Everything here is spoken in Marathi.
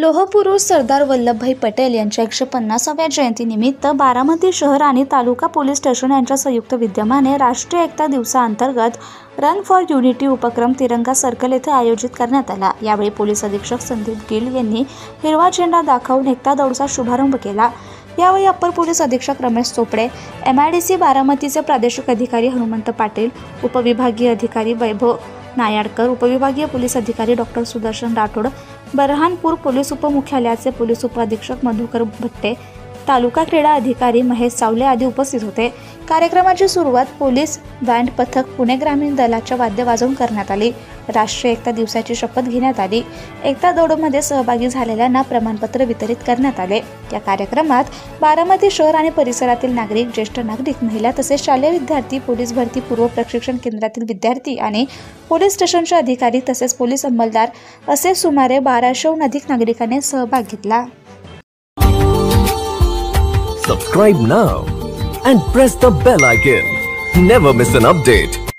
लोहपुरुष सरदार वल्लभभाई पटेल यांच्या 150व्या जयंतीनिमित्त बारामती शहर आणि तालुका पोलीस स्टेशन यांच्या संयुक्त विद्यमाने राष्ट्रीय एकता दिवसाअंतर्गत रन फॉर युनिटी उपक्रम तिरंगा सर्कल येथे आयोजित करण्यात आला। यावेळी पोलीस अधीक्षक संदीप गिल यांनी हिरवा झेंडा दाखवून एकता दौडचा शुभारंभ केला। यावेळी अप्पर पोलीस अधीक्षक रमेश चोपडे, MIDC बारामतीचे प्रादेशिक अधिकारी हनुमंत पाटील, उपविभागीय अधिकारी वैभव नायाडकर, उपविभागीय पोलीस अधिकारी डॉ. सुदर्शन राठोड, बरहानपूर पोलीस उपमुख्यालयाचे पोलीस उपअधीक्षक मधुकर भट्टे, तालुका क्रीडा अधिकारी महेश सावले आदी उपस्थित होते। कार्यक्रमाची सुरुवात पोलीस बँड पथक पुणे ग्रामीण दलाच्या वाद्य वाजवून करण्यात आली। राष्ट्रीय एकता दिवसाची शपथ घेण्यात आली। एकता दौडमध्ये सहभागी झालेल्यांना प्रमाणपत्र वितरित करण्यात आले। या कार्यक्रमात बारामती शहर आणि परिसरातील नागरिक, ज्येष्ठ नागरिक, महिला तसेच शालेय विद्यार्थी, पोलीस भरती पूर्व प्रशिक्षण केंद्रातील विद्यार्थी आणि पोलीस स्टेशनचे अधिकारी तसेच पोलीस अंमलदार असे सुमारे 1200हून अधिक नागरिकांनी सहभाग घेतला। Subscribe now and press the bell icon. Never miss an update.